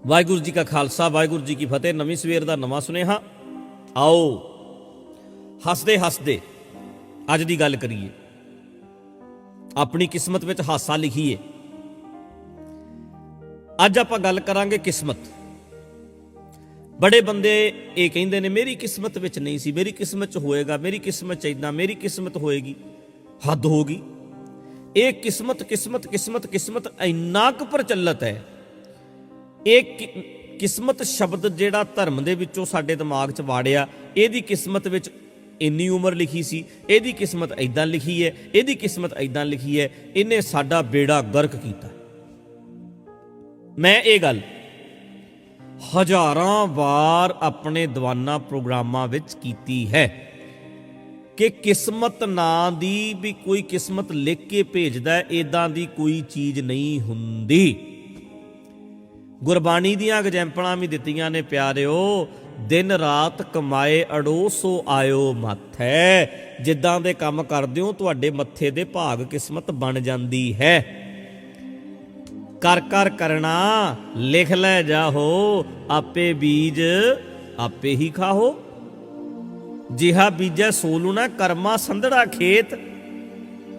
वाहिगुरू जी का खालसा वाहिगुरू जी की फतेह। नवीं सवेर का नवां सुनेहा। आओ हसदे हसदे अज की गल करिए, अपनी किस्मत में हासा लिखीए। अज आपां गल करांगे किस्मत। बड़े बंदे ये कहंदे ने मेरी किस्मत विच नहीं सी, मेरी किस्मत च होएगा, मेरी किस्मत च इदां, मेरी किस्मत होएगी। हद होगी। ये किस्मत किस्मत किस्मत किस्मत इन्ना क प्रचलित है। एक किस्मत शब्द जिहड़ा धर्म दे विचों साडे दिमाग च वाड़िया, इहदी किस्मत विच इन्नी उम्र लिखी सी, इहदी किस्मत इदां लिखी है, इहदी किस्मत इदां लिखी है, इन्हें साडा बेड़ा गर्क कीता। मैं ये गल हज़ारां बार अपने दीवाना प्रोग्रामां विच कीती है कि किस्मत नां दी भी कोई किस्मत लिख के भेजदा, इदां दी कोई चीज़ नहीं हुंदी। गुरबाणी दियां एग्जैंपलां भी दित्तियां ने प्यारिओ। दिन रात कमाए अड़ोसो आयो मत्थै। जिद्दां दे काम करदे हो तुहाडे मत्थे दे भाग किस्मत बन जांदी है। कर कर करना लिख लै जाहो, आपे बीज आपे ही खाहो। जिहा बीजै सोलूना कर्मा संधड़ा खेत।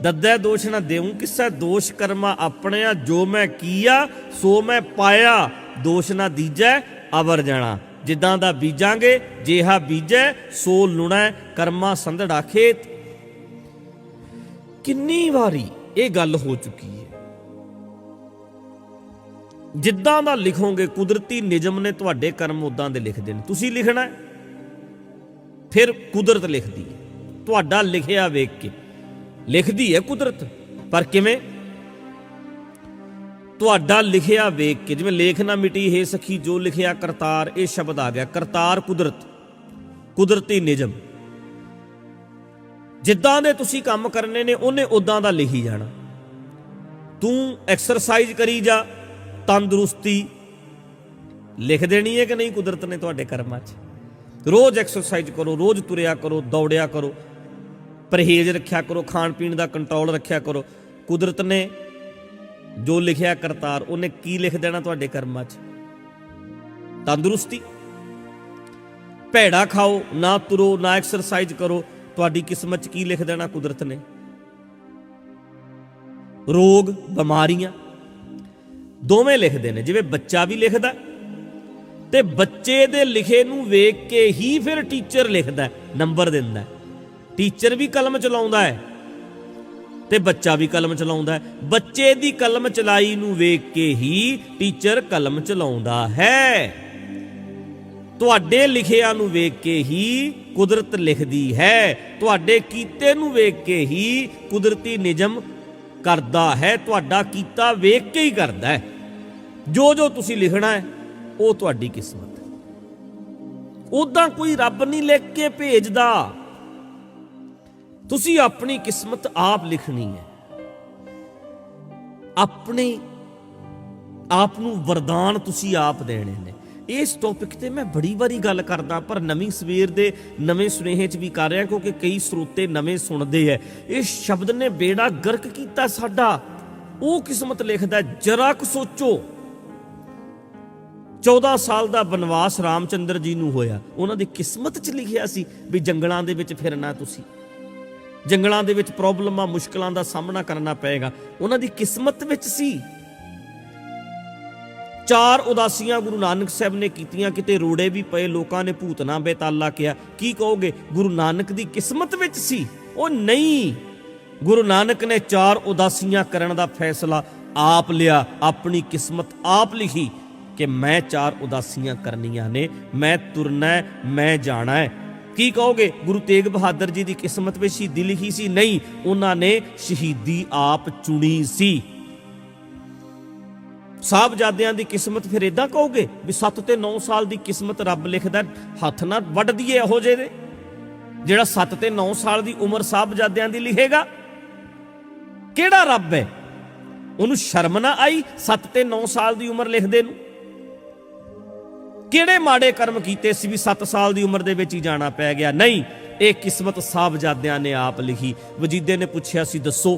दद्दै दोष ना देऊं किसै दोष कर्मा अपने, जो मैं किया सो मैं पाया। दोष ना दीजै अवर जाना। जिद्दां दा बीजांगे जिहा बीजै सो लुणै कर्मा संधड़ा खेत। किन्नी वारी ये गल हो चुकी है। जिद्दां दा लिखोगे कुदरती निजम ने तुहाडे कर्म उदां दे लिख देने। तुसीं लिखना है, फिर कुदरत लिखदी है। तुहाडा लिखिया वेख के लिखदी है कुदरत, पर किवें? तुहाडा लिखिया वेख के। जिवें लेख ना मिटी है सखी जो लिखिया करतार, ये शब्द आ गया। करतार कुदरत, कुदरती निजम। जिद्दां दे तुसीं काम करने ने उन्हें उदां दा लिखी जाना। तू एक्सरसाइज करी जा, तंदुरुस्ती लिख देनी है कि नहीं कुदरत ने तुहाडे कर्मां च। रोज़ एक्सरसाइज करो, रोज़ तुरिया करो, दौड़िया करो, परहेज रखिया करो, खाण पीण का कंट्रोल रखिया करो। कुदरत ने जो लिखिया करतार, उन्हें की लिख देना तुहाडे कर्मां च? तंदुरुस्ती। भैड़ा खाओ, ना तुरो, ना एक्सरसाइज करो, तुहाडी किस्मत च की लिख देना कुदरत ने? रोग बीमारियां दोवें लिखदे ने। जिवें बच्चा भी लिखदा ते बच्चे दे लिखे नूं वेख के ही फिर टीचर लिखदा, नंबर दिंदा। टीचर भी कलम चलाउंदा है ते बच्चा भी कलम चलाउंदा है। बच्चे दी कलम चलाई नूं वेख के ही टीचर कलम चलाउंदा है। तुहाडे लिखिया नूं वेख के ही कुदरत लिखदी है। तुहाडे कीते नूं वेख के ही कुदरती निजम करदा है। तुहाडा कीता वेख के ही करदा है। जो जो तुसीं लिखना है वो तुहाडी किस्मत है। उदां कोई रब नहीं लिख के भेजदा। तुसी अपनी किस्मत आप लिखनी है। अपने आप नूं वरदान तुसी आप देने ने। इस टॉपिक ते मैं बड़ी बारी गल करदा, पर नवीं सवेर दे नवें सुनेहे च भी कर रहा, क्योंकि कई स्रोते नवें सुनते हैं। इस शब्द ने बेड़ा गर्क कीता साडा। वो किस्मत लिखदा, जरा क सोचो। 14 साल का बनवास रामचंद्र जी नूं होया, उन्हां दी किस्मत च लिखिया सी भी जंगलां दे विच फिरना, तुसी जंगलां दे विच प्रॉब्लमां मुश्किलां दा सामना करना पएगा। उन्हां दी किस्मत विच सी। 4 उदासियां गुरु नानक साहब ने कीतियां, किते रोड़े भी पए, लोकां ने भूतना बेताला किया। की कहोगे गुरु नानक दी किस्मत विच सी? ओ नहीं, गुरु नानक ने 4 उदासियां करन दा फैसला आप लिया, अपनी किस्मत आप लिखी कि मैं 4 उदासियां करनियां ने, मैं तुरना है, मैं जाना है। की कहोगे गुरु तेग बहादुर जी की किस्मत में शहीदी लिखी सी? नहीं, उन्होंने शहीदी आप चुनी सी। साहबजादियां की किस्मत फिर इदां कहोगे भी 7 ते 9 साल की किस्मत रब लिखदा, हथ ना वढ़ दीए इहो जे दे जिहड़ा 7 ते 9 साल की उम्र साहबजादियां दी लिखेगा। किहड़ा रब है? उन्होंने शर्म ना आई 7 ते 9 साल की उम्र लिखदे नूं? किहड़े माड़े कर्म कीते सी भी 7 साल की उम्र दे विच ही जाना पै गया? नहीं, ये किस्मत साहबजादियां ने आप लिखी। वजीदे ने पुछया सी, दसो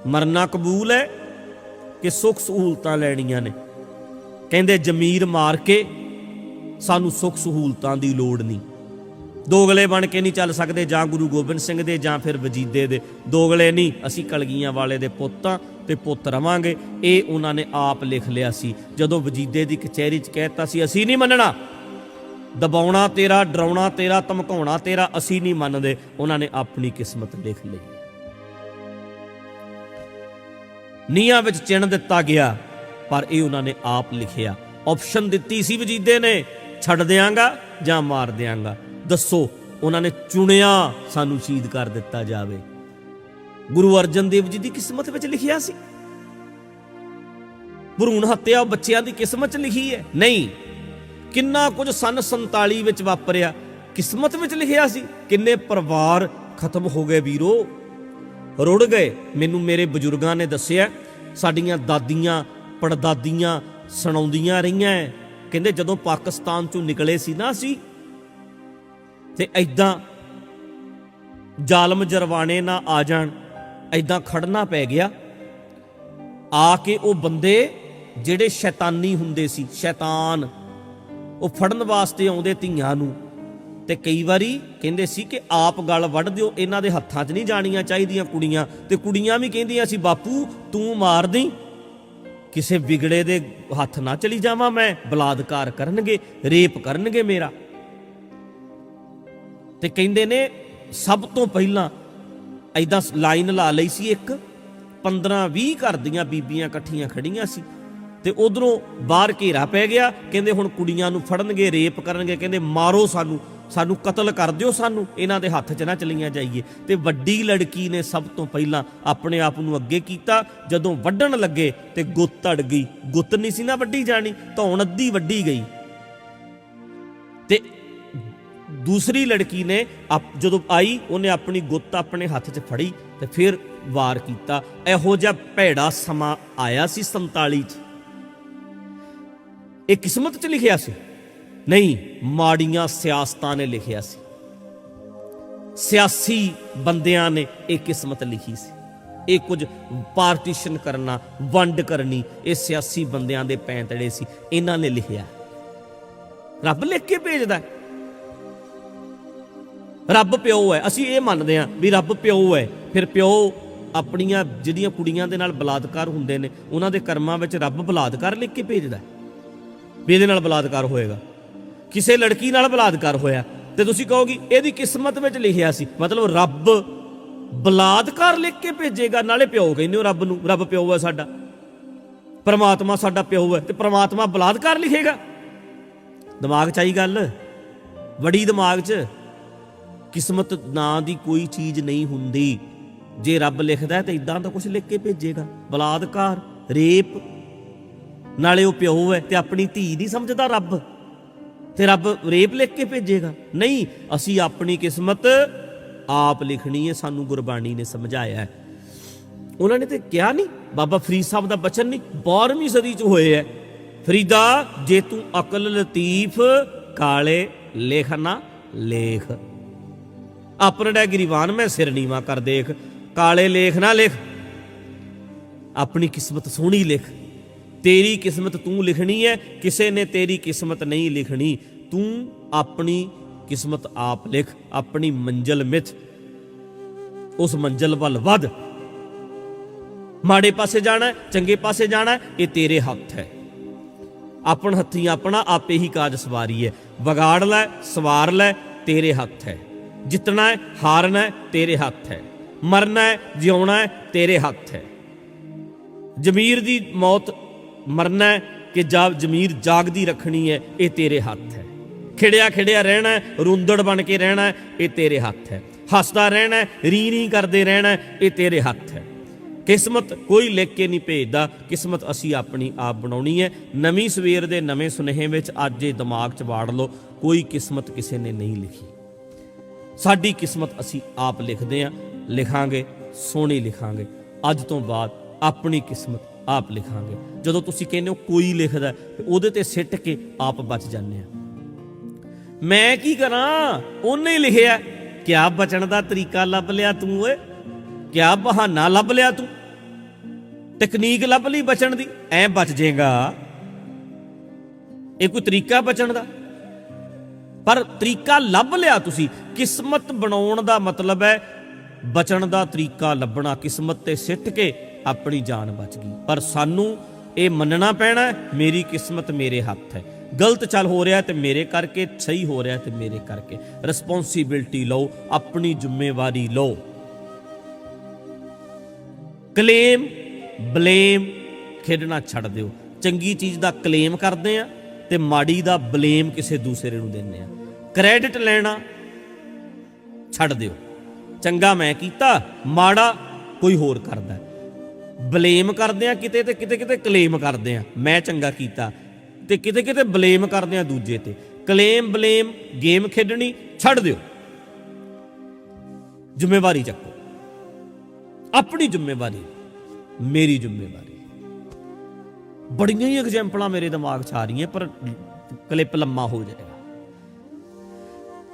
मरना कबूल है कि सुख सहूलतां लैणियां ने? ਕਹਿੰਦੇ ਜ਼ਮੀਰ ਮਾਰ ਕੇ ਸਾਨੂੰ ਸੁੱਖ ਸਹੂਲਤਾਂ ਦੀ ਲੋੜ ਨਹੀਂ। ਦੋਗਲੇ ਬਣ ਕੇ ਨਹੀਂ ਚੱਲ ਸਕਦੇ, ਜਾਂ ਗੁਰੂ ਗੋਬਿੰਦ ਸਿੰਘ ਦੇ ਜਾਂ ਫਿਰ ਵਜੀਦੇ ਦੇ। ਦੋਗਲੇ ਨਹੀਂ, ਅਸੀਂ ਕਲਗੀਆਂ ਵਾਲੇ ਦੇ ਪੁੱਤਾਂ ਤੇ ਪੁੱਤ ਰਵਾਂਗੇ। ਇਹ ਉਹਨਾਂ ਨੇ ਆਪ ਲਿਖ ਲਿਆ ਸੀ। ਜਦੋਂ ਵਜੀਦੇ ਦੀ ਕਚਹਿਰੀ 'ਚ ਕਹਿਤਾ ਸੀ ਅਸੀਂ ਨਹੀਂ ਮੰਨਣਾ, ਦਬਾਉਣਾ ਤੇਰਾ, ਡਰਾਉਣਾ ਤੇਰਾ, ਧਮਕਾਉਣਾ ਤੇਰਾ, ਅਸੀਂ ਨਹੀਂ ਮੰਨਦੇ, ਉਹਨਾਂ ਨੇ ਆਪਣੀ ਕਿਸਮਤ ਲਿਖ ਲਈ। ਨੀਹਾਂ ਵਿੱਚ ਚਿਣ ਦਿੱਤਾ ਗਿਆ, ਪਰ ਇਹ ਉਹਨਾਂ ਨੇ ਆਪ ਲਿਖਿਆ। ਆਪਸ਼ਨ ਦਿੱਤੀ ਸੀ ਵਜੀਦੇ ਨੇ, ਛੱਡ ਦਿਆਂਗਾ ਜਾਂ ਮਾਰ ਦਿਆਂਗਾ। ਦੱਸੋ, ਉਹਨਾਂ ਨੇ ਚੁਣਿਆ ਸਾਨੂੰ ਸ਼ਹੀਦ ਕਰ ਦਿੱਤਾ ਜਾਵੇ। ਗੁਰੂ ਅਰਜਨ ਦੇਵ ਜੀ ਦੀ ਕਿਸਮਤ ਵਿੱਚ ਲਿਖਿਆ ਸੀ? ਭਰੂਣ ਹੱਤਿਆ ਬੱਚਿਆਂ ਦੀ ਕਿਸਮਤ 'ਚ ਲਿਖੀ ਹੈ? ਨਹੀਂ। ਕਿੰਨਾ ਕੁਝ ਸੰਨ 47 ਵਿੱਚ ਵਾਪਰਿਆ, ਕਿਸਮਤ ਵਿੱਚ ਲਿਖਿਆ ਸੀ? ਕਿੰਨੇ ਪਰਿਵਾਰ ਖਤਮ ਹੋ ਗਏ ਵੀਰੋ, ਰੁੜ ਗਏ। ਮੈਨੂੰ ਮੇਰੇ ਬਜ਼ੁਰਗਾਂ ਨੇ ਦੱਸਿਆ, ਸਾਡੀਆਂ ਦਾਦੀਆਂ ਪੜਦਾਦੀਆਂ ਸੁਣਾਉਂਦੀਆਂ ਰਹੀਆਂ, ਕਹਿੰਦੇ ਜਦੋਂ ਪਾਕਿਸਤਾਨ 'ਚੋਂ ਨਿਕਲੇ ਸੀ ਨਾ ਅਸੀਂ, ਤੇ ਐਦਾਂ ਜ਼ਾਲਮ ਜਰਵਾਣੇ ਨਾ ਆ ਜਾਣ, ਐਦਾਂ ਖੜਨਾ ਪੈ ਗਿਆ। ਆ ਕੇ ਉਹ ਬੰਦੇ ਜਿਹੜੇ ਸ਼ੈਤਾਨੀ ਹੁੰਦੇ ਸੀ, ਸ਼ੈਤਾਨ, ਉਹ ਫੜਨ ਵਾਸਤੇ ਆਉਂਦੇ ਧੀਆਂ ਨੂੰ, ਤੇ ਕਈ ਵਾਰੀ ਕਹਿੰਦੇ ਸੀ ਕਿ ਆਪ ਗਲ ਵੱਢ ਦਿਓ, ਇਹਨਾਂ ਦੇ ਹੱਥਾਂ 'ਚ ਨਹੀਂ ਜਾਣੀਆਂ ਚਾਹੀਦੀਆਂ ਕੁੜੀਆਂ। ਤੇ ਕੁੜੀਆਂ ਵੀ ਕਹਿੰਦੀਆਂ ਸੀ ਬਾਪੂ ਤੂੰ ਮਾਰ ਦੀ, ਕਿਸੇ ਵਿਗੜੇ ਦੇ ਹੱਥ ਨਾ ਚਲੀ ਜਾਵਾਂ ਮੈਂ, ਬਲਾਤਕਾਰ ਕਰਨਗੇ, ਰੇਪ ਕਰਨਗੇ ਮੇਰਾ। ਤੇ ਕਹਿੰਦੇ ਨੇ ਸਭ ਤੋਂ ਪਹਿਲਾਂ ਐਦਾਂ ਲਾਈਨ ਲਾ ਲਈ ਸੀ, ਇੱਕ 15-20 ਘਰ ਦੀਆਂ ਬੀਬੀਆਂ ਇਕੱਠੀਆਂ ਖੜੀਆਂ ਸੀ, ਤੇ ਉਧਰੋਂ ਬਾਹਰ ਘੇਰਾ ਪੈ ਗਿਆ। ਕਹਿੰਦੇ ਹੁਣ ਕੁੜੀਆਂ ਨੂੰ ਫੜਨਗੇ, ਰੇਪ ਕਰਨਗੇ, ਕਹਿੰਦੇ ਮਾਰੋ ਸਾਨੂੰ, ਸਾਨੂੰ ਕਤਲ ਕਰ ਦਿਓ, ਸਾਨੂੰ ਇਹਨਾਂ ਦੇ ਹੱਥ 'ਚ ਨਾ ਚਲੀਆਂ ਜਾਈਏ। ਤੇ ਵੱਡੀ ਲੜਕੀ ਨੇ ਸਭ ਤੋਂ ਪਹਿਲਾਂ ਆਪਣੇ ਆਪ ਨੂੰ ਅੱਗੇ ਕੀਤਾ। ਜਦੋਂ ਵੱਢਣ ਲੱਗੇ ਤੇ ਗੁੱਤ ਅੜ ਗਈ। ਗੁੱਤ ਨਹੀਂ ਸੀ ਨਾ ਵੱਢੀ ਜਾਣੀ, ਧੌਣ ਅੱਧੀ ਵੱਢੀ ਗਈ। ਤੇ ਦੂਸਰੀ ਲੜਕੀ ਨੇ ਜਦੋਂ ਆਈ, ਉਹਨੇ ਆਪਣੀ ਗੁੱਤ ਆਪਣੇ ਹੱਥ 'ਚ ਫੜੀ ਤੇ ਫਿਰ ਵਾਰ ਕੀਤਾ। ਇਹੋ ਜਿਹਾ ਭੈੜਾ ਸਮਾਂ ਆਇਆ ਸੀ 47 'ਚ। ਇਹ ਕਿਸਮਤ 'ਚ ਲਿਖਿਆ ਸੀ? ਨਹੀਂ, ਮਾੜੀਆਂ ਸਿਆਸਤਾਂ ਨੇ ਲਿਖਿਆ ਸੀ। ਸਿਆਸੀ ਬੰਦਿਆਂ ਨੇ ਇਹ ਕਿਸਮਤ ਲਿਖੀ ਸੀ। ਇਹ ਕੁਝ ਪਾਰਟੀਸ਼ਨ ਕਰਨਾ, ਵੰਡ ਕਰਨੀ, ਇਹ ਸਿਆਸੀ ਬੰਦਿਆਂ ਦੇ ਪੈਂਤੜੇ ਸੀ, ਇਹਨਾਂ ਨੇ ਲਿਖਿਆ। ਰੱਬ ਲਿਖ ਕੇ ਭੇਜਦਾ। ਰੱਬ ਪਿਓ ਹੈ, ਅਸੀਂ ਇਹ ਮੰਨਦੇ ਹਾਂ ਵੀ ਰੱਬ ਪਿਓ ਹੈ। ਫਿਰ ਪਿਓ ਆਪਣੀਆਂ ਜਿਹੜੀਆਂ ਕੁੜੀਆਂ ਦੇ ਨਾਲ ਬਲਾਤਕਾਰ ਹੁੰਦੇ ਨੇ, ਉਹਨਾਂ ਦੇ ਕਰਮਾਂ ਵਿੱਚ ਰੱਬ ਬਲਾਤਕਾਰ ਲਿਖ ਕੇ ਭੇਜਦਾ ਵੀ ਇਹਦੇ ਨਾਲ ਬਲਾਤਕਾਰ ਹੋਏਗਾ। ਕਿਸੇ ਲੜਕੀ ਨਾਲ ਬਲਾਤਕਾਰ ਹੋਇਆ ਤੇ ਤੁਸੀਂ ਕਹੋਗੇ ਇਹਦੀ ਕਿਸਮਤ ਵਿੱਚ ਲਿਖਿਆ ਸੀ, ਮਤਲਬ ਰੱਬ ਬਲਾਤਕਾਰ ਲਿਖ ਕੇ ਭੇਜੇਗਾ। ਨਾਲੇ ਪਿਓ ਕਹਿੰਦੇ ਹੋ ਰੱਬ ਨੂੰ, ਰੱਬ ਪਿਓ ਹੈ ਸਾਡਾ, ਪਰਮਾਤਮਾ ਸਾਡਾ ਪਿਓ ਹੈ, ਤੇ ਪਰਮਾਤਮਾ ਬਲਾਤਕਾਰ ਲਿਖੇਗਾ? ਦਿਮਾਗ 'ਚ ਆਈ ਗੱਲ? ਬੜੀ ਦਿਮਾਗ 'ਚ। ਕਿਸਮਤ ਨਾਂ ਦੀ ਕੋਈ ਚੀਜ਼ ਨਹੀਂ ਹੁੰਦੀ। ਜੇ ਰੱਬ ਲਿਖਦਾ ਤਾਂ ਇਦਾਂ ਦਾ ਕੁਝ ਲਿਖ ਕੇ ਭੇਜੇਗਾ, ਬਲਾਤਕਾਰ, ਰੇਪ। ਨਾਲੇ ਉਹ ਪਿਓ ਹੈ ਤੇ ਆਪਣੀ ਧੀ ਨਹੀਂ ਸਮਝਦਾ ਰੱਬ, ਤੇ ਰੱਬ ਰੇਪ ਲਿਖ ਕੇ ਭੇਜੇਗਾ? ਨਹੀਂ, ਅਸੀਂ ਆਪਣੀ ਕਿਸਮਤ ਆਪ ਲਿਖਣੀ ਹੈ, ਸਾਨੂੰ ਗੁਰਬਾਣੀ ਨੇ ਸਮਝਾਇਆ ਹੈ। ਉਹਨਾਂ ਨੇ ਤੇ ਕਿਹਾ ਨਹੀਂ, ਬਾਬਾ ਫਰੀਦ ਸਾਹਿਬ ਦਾ ਬਚਨ ਨਹੀਂ, 12ਵੀਂ ਸਦੀ 'ਚ ਹੋਏ ਹੈ। ਫਰੀਦਾ ਜੇ ਤੂੰ ਅਕਲ ਲਤੀਫ, ਕਾਲੇ ਲੇਖ ਨਾ ਲੇਖ। ਆਪਣਾ ਗਰੀਬਾਨ ਮੈਂ ਸਿਰ ਨੀਵਾਂ ਕਰ ਦੇਖ, ਕਾਲੇ ਲੇਖ ਨਾ ਲਿਖ, ਆਪਣੀ ਕਿਸਮਤ ਸੋਹਣੀ ਲਿਖ। ਤੇਰੀ ਕਿਸਮਤ ਤੂੰ ਲਿਖਣੀ ਹੈ, ਕਿਸੇ ਨੇ ਤੇਰੀ ਕਿਸਮਤ ਨਹੀਂ ਲਿਖਣੀ। ਤੂੰ ਆਪਣੀ ਕਿਸਮਤ ਆਪ ਲਿਖ, ਆਪਣੀ ਮੰਜ਼ਿਲ ਮਿੱਥ, ਉਸ ਮੰਜ਼ਿਲ ਵੱਲ ਵੱਧ। ਮਾੜੇ ਪਾਸੇ ਜਾਣਾ, ਚੰਗੇ ਪਾਸੇ ਜਾਣਾ, ਇਹ ਤੇਰੇ ਹੱਥ ਹੈ। ਆਪਣ ਹੱਥੀਂ ਆਪਣਾ ਆਪੇ ਹੀ ਕਾਜ ਸਵਾਰੀ ਹੈ। ਵਿਗਾੜ ਲੈ, ਸਵਾਰ ਲੈ, ਤੇਰੇ ਹੱਥ ਹੈ। ਜਿੱਤਣਾ ਹੈ, ਹਾਰਨਾ ਹੈ, ਤੇਰੇ ਹੱਥ ਹੈ। ਮਰਨਾ ਹੈ, ਜਿਉਣਾ ਹੈ, ਤੇਰੇ ਹੱਥ ਹੈ। ਜ਼ਮੀਰ ਦੀ ਮੌਤ ਮਰਨਾ ਹੈ ਕਿ ਜ਼ਮੀਰ ਜਾਗਦੀ ਰੱਖਣੀ ਹੈ, ਇਹ ਤੇਰੇ ਹੱਥ ਹੈ। ਖਿੜਿਆ ਖਿੜਿਆ ਰਹਿਣਾ ਹੈ, ਰੁੰਦੜ ਬਣ ਕੇ ਰਹਿਣਾ ਹੈ, ਇਹ ਤੇਰੇ ਹੱਥ ਹੈ। ਹੱਸਦਾ ਰਹਿਣਾ ਹੈ, ਰੀ ਕਰਦੇ ਰਹਿਣਾ ਹੈ, ਇਹ ਤੇਰੇ ਹੱਥ ਹੈ। ਕਿਸਮਤ ਕੋਈ ਲਿਖ ਕੇ ਨਹੀਂ ਭੇਜਦਾ, ਕਿਸਮਤ ਅਸੀਂ ਆਪਣੀ ਆਪ ਬਣਾਉਣੀ ਹੈ। ਨਵੀਂ ਸਵੇਰ ਦੇ ਨਵੇਂ ਸੁਨੇਹੇ ਵਿੱਚ ਅੱਜ ਇਹ ਦਿਮਾਗ 'ਚ ਵਾੜ ਲਓ, ਕੋਈ ਕਿਸਮਤ ਕਿਸੇ ਨੇ ਨਹੀਂ ਲਿਖੀ। ਸਾਡੀ ਕਿਸਮਤ ਅਸੀਂ ਆਪ ਲਿਖਦੇ ਹਾਂ, ਲਿਖਾਂਗੇ, ਸੋਹਣੀ ਲਿਖਾਂਗੇ। ਅੱਜ ਤੋਂ ਬਾਅਦ ਆਪਣੀ ਕਿਸਮਤ ਆਪ ਲਿਖਾਂਗੇ। ਜਦੋਂ ਤੁਸੀਂ ਕਹਿੰਦੇ ਹੋ ਕੋਈ ਲਿਖਦਾ, ਉਹਦੇ ਤੇ ਸਿੱਟ ਕੇ ਆਪ ਬਚ ਜਾਂਦੇ ਆ। ਮੈਂ ਕੀ ਕਰਾਂ, ਉਹਨੇ ਹੀ ਲਿਖਿਆ। ਕਿਆ ਬਚਣ ਦਾ ਤਰੀਕਾ ਲੱਭ ਲਿਆ ਤੂੰ ਓਏ, ਕਿਆ ਬਹਾਨਾ ਲੱਭ ਲਿਆ ਤੂੰ, ਟੈਕਨੀਕ ਲੱਭ ਲਈ ਬਚਣ ਦੀ, ਐ ਬਚ ਜਾਏਗਾ। ਇਹ ਕੋਈ ਤਰੀਕਾ ਬਚਣ ਦਾ? ਪਰ ਤਰੀਕਾ ਲੱਭ ਲਿਆ ਤੁਸੀਂ। ਕਿਸਮਤ ਬਣਾਉਣ ਦਾ ਮਤਲਬ ਹੈ ਬਚਣ ਦਾ ਤਰੀਕਾ ਲੱਭਣਾ। ਕਿਸਮਤ ਤੇ ਸਿੱਟ ਕੇ ਆਪਣੀ ਜਾਨ ਬਚ ਗਈ। ਪਰ ਸਾਨੂੰ ਇਹ ਮੰਨਣਾ ਪੈਣਾ ਮੇਰੀ ਕਿਸਮਤ ਮੇਰੇ ਹੱਥ ਹੈ। ਗਲਤ ਚੱਲ ਹੋ ਰਿਹਾ ਤੇ ਮੇਰੇ ਕਰਕੇ, ਸਹੀ ਹੋ ਰਿਹਾ ਤੇ ਮੇਰੇ ਕਰਕੇ। ਰਿਸਪੌਂਸਿਬਿਲਟੀ ਲਓ, ਆਪਣੀ ਜ਼ਿੰਮੇਵਾਰੀ ਲਓ। ਕਲੇਮ ਬਲੇਮ ਖੇਡਣਾ ਛੱਡ ਦਿਓ। ਚੰਗੀ ਚੀਜ਼ ਦਾ ਕਲੇਮ ਕਰਦੇ ਆ ਤੇ ਮਾੜੀ ਦਾ ਬਲੇਮ ਕਿਸੇ ਦੂਸਰੇ ਨੂੰ ਦਿੰਦੇ ਆ। ਕ੍ਰੈਡਿਟ ਲੈਣਾ ਛੱਡ ਦਿਓ। ਚੰਗਾ ਮੈਂ ਕੀਤਾ, ਮਾੜਾ ਕੋਈ ਹੋਰ ਕਰਦਾ। ਬਲੇਮ ਕਰਦੇ ਆ ਕਿਤੇ ਤੇ ਕਿਤੇ ਕਿਤੇ ਕਲੇਮ ਕਰਦੇ ਆ ਮੈਂ ਚੰਗਾ ਕੀਤਾ, ਤੇ ਕਿਤੇ ਕਿਤੇ ਬਲੇਮ ਕਰਦੇ ਆ ਦੂਜੇ ਤੇ। ਕਲੇਮ ਬਲੇਮ ਗੇਮ ਖੇਡਣੀ ਛੱਡ ਦਿਓ। ਜ਼ਿੰਮੇਵਾਰੀ ਚੱਕੋ, ਆਪਣੀ ਜ਼ਿੰਮੇਵਾਰੀ, ਮੇਰੀ ਜ਼ਿੰਮੇਵਾਰੀ। ਬੜੀਆਂ ਹੀ ਐਗਜ਼ਾਮਪਲਾਂ ਮੇਰੇ ਦਿਮਾਗ 'ਚ ਆ ਰਹੀਆਂ, ਪਰ ਕਲਿੱਪ ਲੰਮਾ ਹੋ ਜਾਏਗਾ।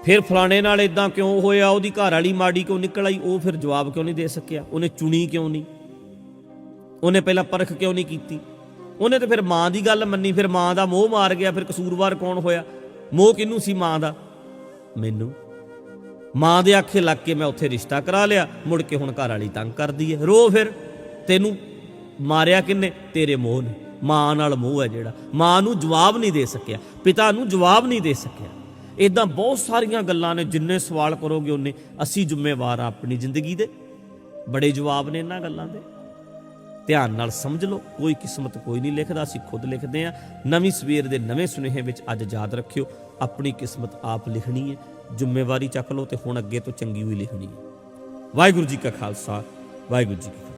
ਫਿਰ ਫਲਾਣੇ ਨਾਲ ਇਦਾਂ ਕਿਉਂ ਹੋਇਆ, ਉਹਦੀ ਘਰ ਵਾਲੀ ਮਾੜੀ ਕਿਉਂ ਨਿਕਲ ਆਈ, ਉਹ ਫਿਰ ਜਵਾਬ ਕਿਉਂ ਨਹੀਂ ਦੇ ਸਕਿਆ, ਉਹਨੇ ਚੁਣੀ ਕਿਉਂ ਨਹੀਂ, ਉਹਨੇ ਪਹਿਲਾਂ ਪਰਖ ਕਿਉਂ ਨਹੀਂ ਕੀਤੀ, ਉਹਨੇ ਤਾਂ ਫਿਰ ਮਾਂ ਦੀ ਗੱਲ ਮੰਨੀ, ਫਿਰ ਮਾਂ ਦਾ ਮੋਹ ਮਾਰ ਗਿਆ। ਫਿਰ ਕਸੂਰਵਾਰ ਕੌਣ ਹੋਇਆ? ਮੋਹ ਕਿਹਨੂੰ ਸੀ? ਮਾਂ ਦਾ। ਮੈਨੂੰ ਮਾਂ ਦੇ ਆਖੇ ਲੱਗ ਕੇ ਮੈਂ ਉੱਥੇ ਰਿਸ਼ਤਾ ਕਰਾ ਲਿਆ, ਮੁੜ ਕੇ ਹੁਣ ਘਰ ਵਾਲੀ ਤੰਗ ਕਰਦੀ ਹੈ। ਰੋ ਫਿਰ, ਤੈਨੂੰ ਮਾਰਿਆ ਕਿੰਨੇ? ਤੇਰੇ ਮੋਹ ਨੇ। ਮਾਂ ਨਾਲ ਮੋਹ ਹੈ ਜਿਹੜਾ। ਮਾਂ ਨੂੰ ਜਵਾਬ ਨਹੀਂ ਦੇ ਸਕਿਆ, ਪਿਤਾ ਨੂੰ ਜਵਾਬ ਨਹੀਂ ਦੇ ਸਕਿਆ। ਇੱਦਾਂ ਬਹੁਤ ਸਾਰੀਆਂ ਗੱਲਾਂ ਨੇ, ਜਿੰਨੇ ਸਵਾਲ ਕਰੋਗੇ ਉਹਨੇ। ਅਸੀਂ ਜ਼ਿੰਮੇਵਾਰ ਆ ਆਪਣੀ ਜ਼ਿੰਦਗੀ ਦੇ। ਬੜੇ ਜਵਾਬ ਨੇ ਇਹਨਾਂ ਗੱਲਾਂ ਦੇ। ਧਿਆਨ ਨਾਲ ਸਮਝ ਲਓ। ਕੋਈ ਕਿਸਮਤ ਕੋਈ ਨਹੀਂ ਲਿਖਦਾ, ਅਸੀਂ ਖੁਦ ਲਿਖਦੇ ਹਾਂ। ਨਵੀਂ ਸਵੇਰ ਦੇ ਨਵੇਂ ਸੁਨੇਹੇ ਵਿੱਚ ਅੱਜ ਯਾਦ ਰੱਖਿਓ, ਆਪਣੀ ਕਿਸਮਤ ਆਪ ਲਿਖਣੀ ਹੈ। ਜ਼ਿੰਮੇਵਾਰੀ ਚੱਕ ਲਓ ਤੇ ਹੁਣ ਅੱਗੇ ਤੋਂ ਚੰਗੀ ਹੋਈ ਲਿਖਣੀ ਹੈ। ਵਾਹਿਗੁਰੂ ਜੀ ਕਾ ਖਾਲਸਾ, ਵਾਹਿਗੁਰੂ ਜੀ ਕੀ ਫਤਿਹ।